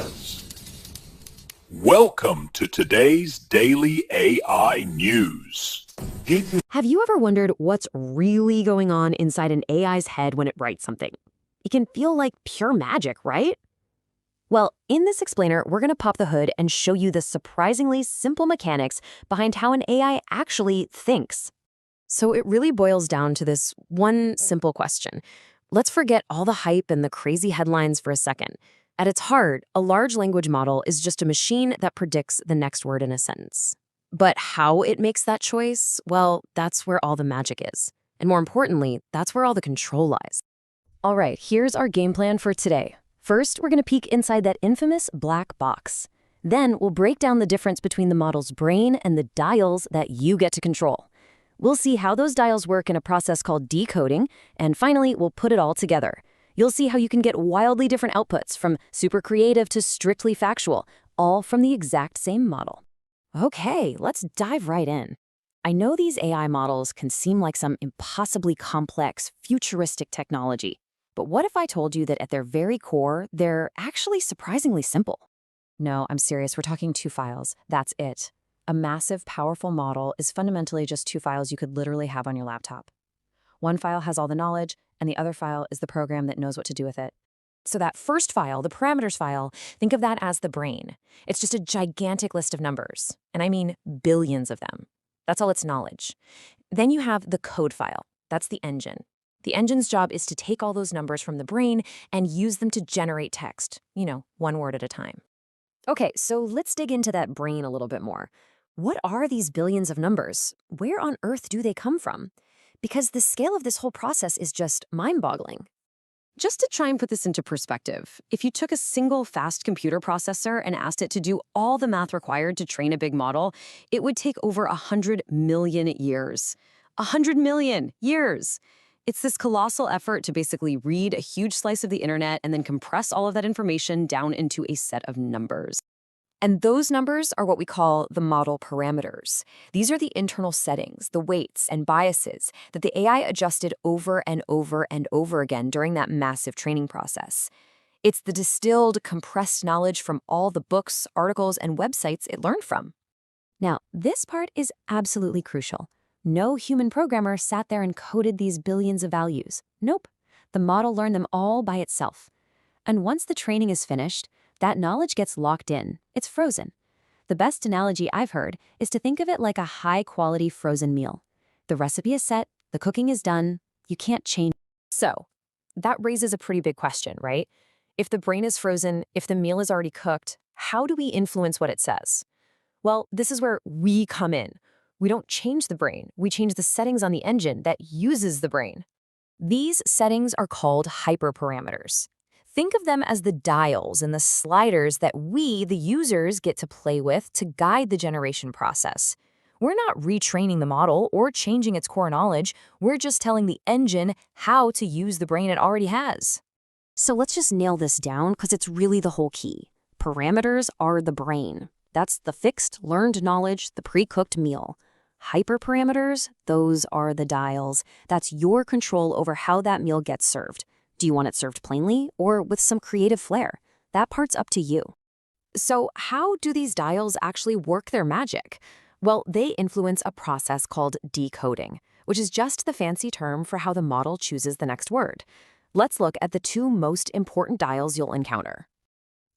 says. Welcome to today's Daily AI News. Have you ever wondered what's really going on inside an AI's head when it writes something? It can feel like pure magic, right? Well, in this explainer, we're going to pop the hood and show you the surprisingly simple mechanics behind how an AI actually thinks. So it really boils down to this one simple question. Let's forget all the hype and the crazy headlines for a second. At its heart, a large language model is just a machine that predicts the next word in a sentence. But how it makes that choice, well, that's where all the magic is. And more importantly, that's where all the control lies. All right, here's our game plan for today. First, we're going to peek inside that infamous black box. Then we'll break down the difference between the model's brain and the dials that you get to control. We'll see how those dials work in a process called decoding, and finally, we'll put it all together. You'll see how you can get wildly different outputs from super creative to strictly factual, all from the exact same model. Okay, let's dive right in. I know these AI models can seem like some impossibly complex, futuristic technology, but what if I told you that at their very core, they're actually surprisingly simple? No, I'm serious, we're talking 2 files. That's it. A massive, powerful model is fundamentally just 2 files you could literally have on your laptop. One file has all the knowledge, and the other file is the program that knows what to do with it. So that first file, the parameters file, think of that as the brain. It's just a gigantic list of numbers, and I mean billions of them. That's all its knowledge. Then you have the code file. That's the engine. The engine's job is to take all those numbers from the brain and use them to generate text, one word at a time. Okay, so let's dig into that brain a little bit more. What are these billions of numbers? Where on earth do they come from? Because the scale of this whole process is just mind-boggling. Just to try and put this into perspective, if you took a single fast computer processor and asked it to do all the math required to train a big model, it would take over 100 million years. 100 million years! It's this colossal effort to basically read a huge slice of the internet and then compress all of that information down into a set of numbers. And those numbers are what we call the model parameters. These are the internal settings, the weights and biases that the AI adjusted over and over and over again during that massive training process. It's the distilled, compressed knowledge from all the books, articles, and websites it learned from. Now, this part is absolutely crucial. No human programmer sat there and coded these billions of values. Nope. The model learned them all by itself. And once the training is finished, that knowledge gets locked in. It's frozen. The best analogy I've heard is to think of it like a high-quality frozen meal. The recipe is set, the cooking is done, you can't change. So, that raises a pretty big question, right? If the brain is frozen, if the meal is already cooked, how do we influence what it says? Well, this is where we come in. We don't change the brain, we change the settings on the engine that uses the brain. These settings are called hyperparameters. Think of them as the dials and the sliders that we, the users, get to play with to guide the generation process. We're not retraining the model or changing its core knowledge, we're just telling the engine how to use the brain it already has. So let's just nail this down because it's really the whole key. Parameters are the brain. That's the fixed, learned knowledge, the pre-cooked meal. Hyperparameters, those are the dials. That's your control over how that meal gets served. Do you want it served plainly or with some creative flair? That part's up to you. So how do these dials actually work their magic? Well, they influence a process called decoding, which is just the fancy term for how the model chooses the next word. Let's look at the 2 most important dials you'll encounter.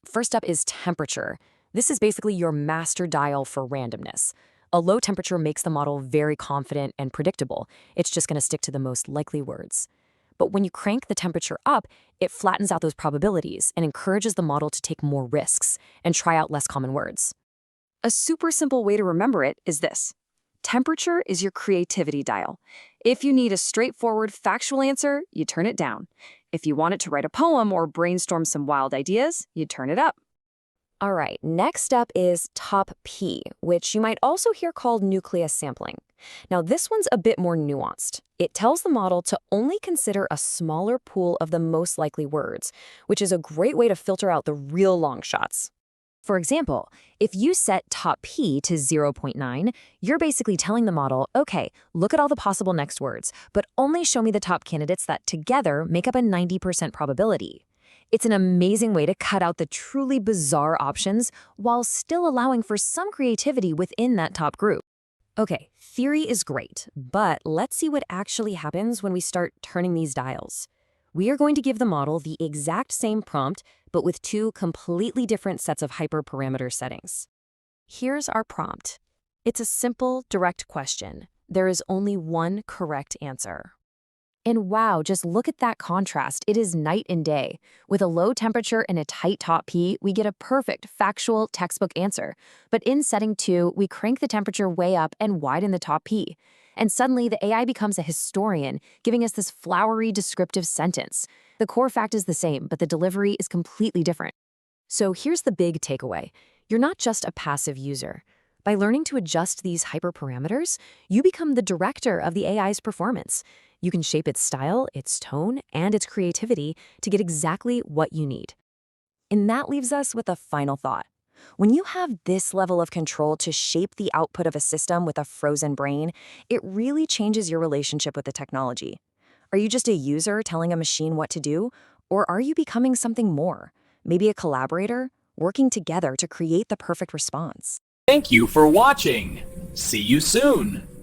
First up is temperature. This is basically your master dial for randomness. A low temperature makes the model very confident and predictable. It's just going to stick to the most likely words. But when you crank the temperature up, it flattens out those probabilities and encourages the model to take more risks and try out less common words. A super simple way to remember it is this. Temperature is your creativity dial. If you need a straightforward, factual answer, you turn it down. If you want it to write a poem or brainstorm some wild ideas, you turn it up. All right, next up is top P, which you might also hear called Nucleus sampling. Now, this one's a bit more nuanced. It tells the model to only consider a smaller pool of the most likely words, which is a great way to filter out the real long shots. For example, if you set top P to 0.9, you're basically telling the model, okay, look at all the possible next words, but only show me the top candidates that together make up a 90% probability. It's an amazing way to cut out the truly bizarre options while still allowing for some creativity within that top group. Okay, theory is great, but let's see what actually happens when we start turning these dials. We are going to give the model the exact same prompt, but with two completely different sets of hyperparameter settings. Here's our prompt. It's a simple, direct question. There is only one correct answer. And wow, just look at that contrast. It is night and day. With a low temperature and a tight top P, we get a perfect, factual, textbook answer. But in setting 2, we crank the temperature way up and widen the top P. And suddenly, the AI becomes a historian, giving us this flowery, descriptive sentence. The core fact is the same, but the delivery is completely different. So here's the big takeaway. You're not just a passive user. By learning to adjust these hyperparameters, you become the director of the AI's performance. You can shape its style, its tone, and its creativity to get exactly what you need. And that leaves us with a final thought. When you have this level of control to shape the output of a system with a frozen brain, it really changes your relationship with the technology. Are you just a user telling a machine what to do, or are you becoming something more? Maybe a collaborator, working together to create the perfect response? Thank you for watching. See you soon.